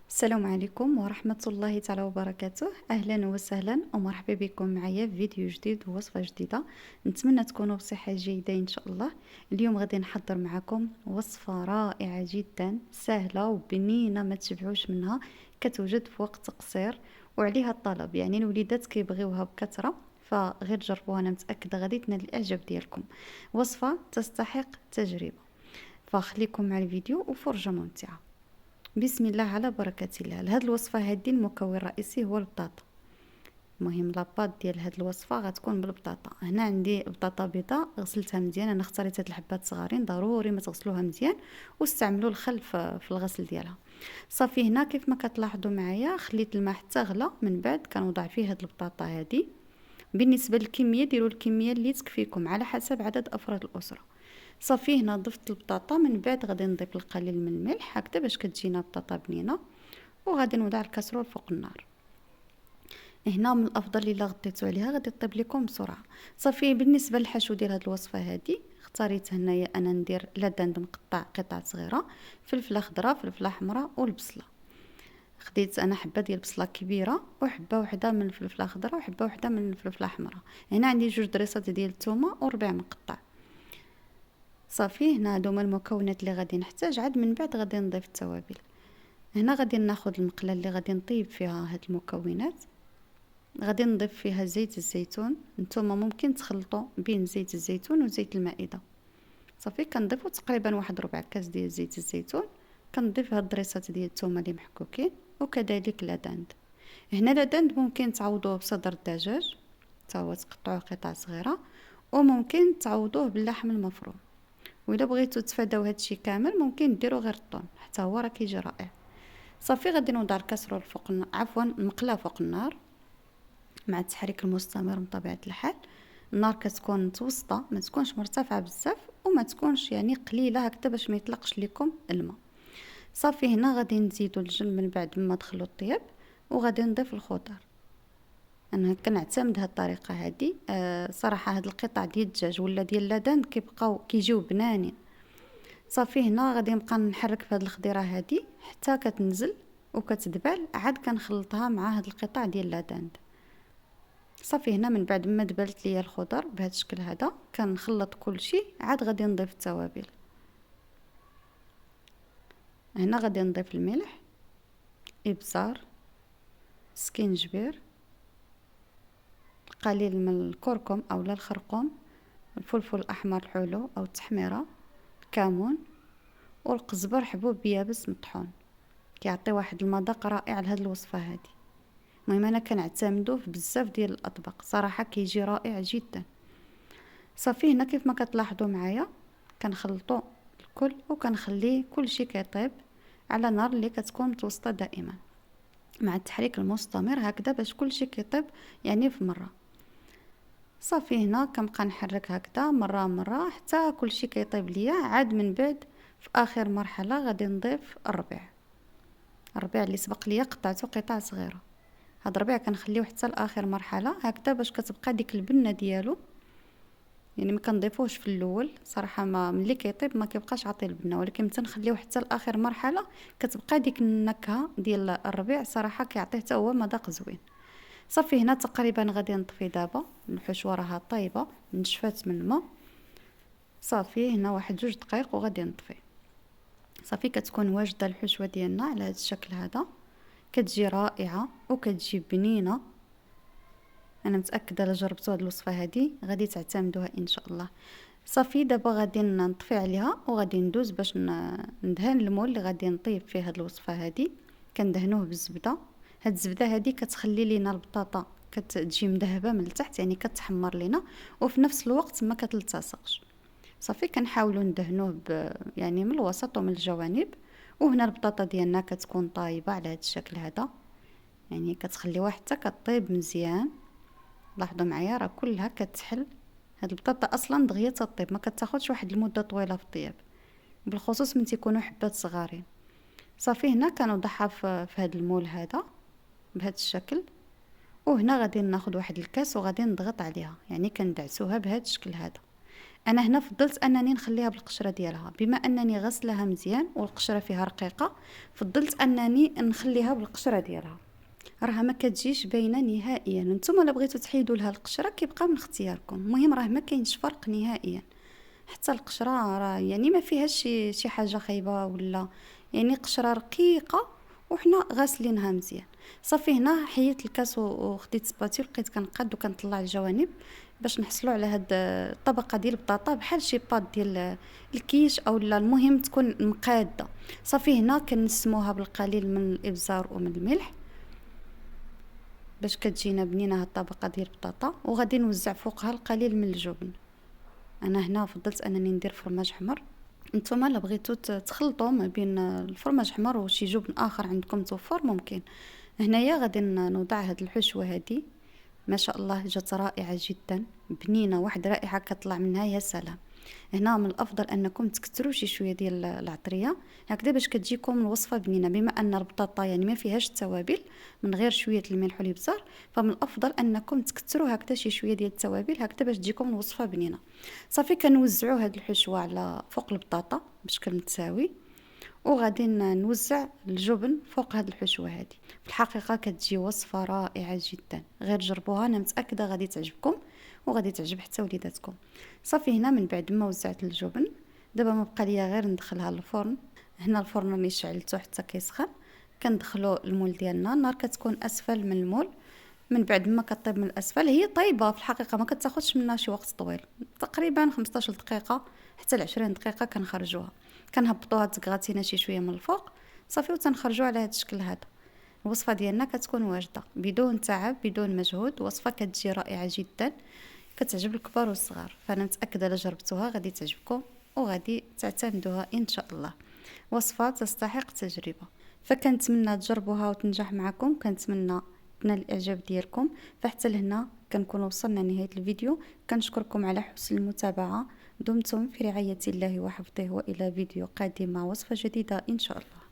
السلام عليكم ورحمة الله تعالى وبركاته. أهلا وسهلا ومرحبا بكم معايا في فيديو جديد ووصفة جديدة. نتمنى تكونوا بصحة جيدة إن شاء الله. اليوم غادي نحضر معكم وصفة رائعة جدا، سهلة وبنينة ما تشبعوش منها، كتوجد في وقت قصير وعليها الطلب، يعني الوليدات كيبغيوها بكثرة، فغير جربوها، أنا متأكدة غادي تنال الإعجاب ديالكم. وصفة تستحق تجربة، فخليكم مع الفيديو وفرجة ممتعة. بسم الله على بركة الله. لهاد الوصفة هادي المكون الرئيسي هو البطاطا. المهم لاباط ديال هاد الوصفة غتكون بالبطاطا. هنا عندي بطاطا بيضاء غسلتها مزيان، انا اختاريت هاد الحبات صغارين، ضروري ما تغسلوها مزيان واستعملوا الخل في الغسل ديالها. صافي هنا كيف ما كتلاحظوا معايا خليت الماء حتى غلا، من بعد كنوضع فيه هاد البطاطا هادي. بالنسبة للكمية ديروا الكمية اللي تكفيكم على حسب عدد افراد الاسرة. صافي هنا ضفت البطاطا، من بعد غادي نضيف القليل من الملح هكذا باش كتجينا بطاطا بنينه، وغادي نوضع الكاسرول فوق النار. هنا من الافضل الا غطيتو عليها غادي طيب لكم بسرعه. صافي بالنسبه للحشو ديال هاد الوصفه هادي اختاريت هنايا انا ندير لدند مقطع قطع صغيره، فلفله خضراء، فلفله حمراء، والبصله. خديت انا حبه ديال البصله كبيره وحبه وحده من الفلفله خضراء وحبه وحده من الفلفله حمراء. هنا عندي جوج دريسات ديال الثومه وربع مقطع. صافي هنا هادو هما المكونات اللي غادي نحتاج، عاد من بعد غادي نضيف التوابل. هنا غادي ناخذ المقله اللي غادي نطيب فيها هاد المكونات، غادي نضيف فيها زيت الزيتون. نتوما ممكن تخلطوا بين زيت الزيتون وزيت المائده. صافي كنضيفوا تقريبا واحد ربع كاس ديال زيت الزيتون. كنضيف هاد الدريسات ديال الثومه اللي محكوكين، وكذلك لاداند. هنا لاداند ممكن تعوضوه بصدر الدجاج حتى هو تقطعوه قطع صغيره، وممكن تعوضوه باللحم المفروم. وإلا بغيتو تفاداو هادشي كامل ممكن ديروا غير الطون، حتى هو راه كيجي رائع. صافي غادي نوضع الكاسرول فوق عفوا المقله فوق النار مع التحريك المستمر بطبيعه الحال. النار كتكون متوسطه، ما تكونش مرتفعه بزاف وما تكونش يعني قليله هكذا باش ما يطلقش لكم الماء. صافي هنا غادي نزيدو الجن من بعد ما دخلوا الطياب، وغادي نضيف الخضر. انا كنعتمد هاد الطريقه هادي. صراحه هاد القطع ديال الدجاج ولا ديال اللدان كيبقاو كيجيو بنانين. صافي هنا غادي نبقى نحرك في هاد الخضيره هادي حتى كتنزل وكتدبل، عاد كنخلطها مع هاد القطع ديال لاداند. صافي هنا من بعد ما دبلت ليا الخضر بهذا الشكل هذا كنخلط كل شيء، عاد غادي نضيف التوابل. هنا غادي نضيف الملح، ابزار، سكينجبير، قليل من الكركم او لا الخرقوم، الفلفل الاحمر الحلو او التحميره، الكمون، والقزبر حبوب يابس مطحون. كيعطي واحد المذاق رائع لهاد الوصفه هذه. المهم انا كنعتمدو في بزاف ديال الاطباق، صراحه كيجي رائع جدا. صافي هنا كيف ما كتلاحظوا معايا كنخلطوا الكل وكنخليه كل شيء كيطيب على نار اللي كتكون متوسطه دائما، مع التحريك المستمر هكذا باش كل شيء كيطيب يعني في مره. صافي هنا كنبقى نحرك هكذا مره مره حتى كل شيء كيطيب ليا. عاد من بعد في اخر مرحله غادي نضيف الربيع اللي سبق ليا قطعته قطع صغيره. هاد الربيع كنخليوه حتى لاخر مرحله هكذا باش كتبقى ديك البنه ديالو، يعني ما كنضيفوهش في الاول صراحه، ما ملي كيطيب ما كيبقاش عاطي البنه، ولكن متى نخليوه حتى لاخر مرحله كتبقى ديك النكهه ديال الربيع، صراحه كيعطيه حتى هو مذاق زوين. صافي هنا تقريبا غادي نطفي دابا، الحشوه راها طايبه نشفات من الماء. صافي هنا واحد جوج دقائق وغادي نطفي. صافي كتكون واجده الحشوه ديالنا على هذا الشكل هذا، كتجي رائعه وكتجي بنينه. انا متاكده الا جربتوا هاد الوصفه هذه غادي تعتمدوها ان شاء الله. صافي دابا غادي نطفي عليها وغادي ندوز باش ندهن المول اللي غادي نطيب فيه هاد الوصفه هذه. كندهنوه بالزبده. هاد الزبده هذه كتخلي لينا البطاطا كتجي مذهبه من التحت، يعني كتحمر لينا وفي نفس الوقت ما كتلتصقش. صافي كنحاولوا ندهنوه يعني من الوسط ومن الجوانب. وهنا البطاطا ديالنا كتكون طايبه على هاد الشكل هذا، يعني كتخليوها حتى كطيب مزيان. لاحظوا معايا راه كلها كتحل. هاد البطاطا اصلا دغيا تطيب، ما كتاخذش واحد المده طويله في الطياب، بالخصوص من تيكونوا حبات صغارين. صافي هنا كنوضعها في هاد المول هذا بهذا الشكل. وهنا غادي ناخذ واحد الكاس وغادي نضغط عليها، يعني كندعسوها بهذا الشكل هذا. انا هنا فضلت انني نخليها بالقشره ديالها، بما انني غسلها مزيان والقشره فيها رقيقه، فضلت انني نخليها بالقشره ديالها. راها ما كتجيش باينه نهائيا. نتوما الا بغيتو تحيدوا لها القشره كيبقى من اختياركم، المهم راه ما كاينش فرق نهائيا. حتى القشره راه يعني ما فيهاش شي حاجه خايبه ولا، يعني قشره رقيقه وحنا غاسلينها مزيان. صافي هنا حيدت الكاس وخديت سباتيل، بقيت كنقاد وكنطلع الجوانب باش نحصلوا على هاد الطبقه ديال البطاطا بحال شي باد ديال الكيش او لا، المهم تكون مقاده. صافي هنا كنسموها بالقليل من الابزار ومن الملح باش كتجينا بنينه هاد الطبقه ديال البطاطا، وغادي نوزع فوقها القليل من الجبن. انا هنا فضلت انني ندير فرماج حمر. نتوما الا بغيتو تخلطوا ما بين الفرماج حمر وشي جبن اخر عندكم توفر ممكن. هنايا غادي نوضع هاد الحشوه هادي، ما شاء الله جات رائعه جدا، بنينه، واحد رائحه كتطلع منها يا سلام. هنا من الافضل انكم تكثروا شي شويه ديال العطريه هكذا باش كتجيكم الوصفه بنينه، بما ان البطاطا يعني ما فيهاش التوابل، من غير شويه الملح والابزار، فمن الافضل انكم تكثروا هكذا شي شويه ديال التوابل هكذا باش تجيكم الوصفه بنينه. صافي كنوزعوا هاد الحشوه على فوق البطاطا بشكل متساوي، وغادي نوزع الجبن فوق هاد الحشوه هادي. في الحقيقه كتجي وصفه رائعه جدا، غير جربوها، انا متاكده غادي تعجبكم وغادي تعجب حتى وليداتكم. صافي هنا من بعد ما وزعت الجبن، دابا ما بقى ليا غير ندخلها للفرن. هنا الفرن راني شعلته حتى كيسخن، كندخلو المول ديالنا، النار كتكون اسفل من المول. من بعد ما كطيب من الاسفل، هي طيبه في الحقيقه ما كتاخذش منا شي وقت طويل، تقريبا 15 دقيقه حتى ل 20 دقيقه كنخرجوها. كنهبطوها تكغاتينا شي شويه من الفوق، صافي وتنخرجوا على هذا الشكل هذا. الوصفه ديالنا كتكون واجده بدون تعب بدون مجهود، وصفه كتجي رائعه جدا، كتعجب الكبار والصغار. فانا متاكده الا جربتوها غادي تعجبكم وغادي تعتمدوها ان شاء الله. وصفه تستحق التجربه، فكنتمنى تجربوها وتنجح معكم، كنتمنى تنال الاعجاب ديالكم. فحتى لهنا كنكون وصلنا لنهايه الفيديو، كنشكركم على حسن المتابعه. دمتم في رعايه الله وحفظه، والى فيديو قادم مع وصفه جديده ان شاء الله.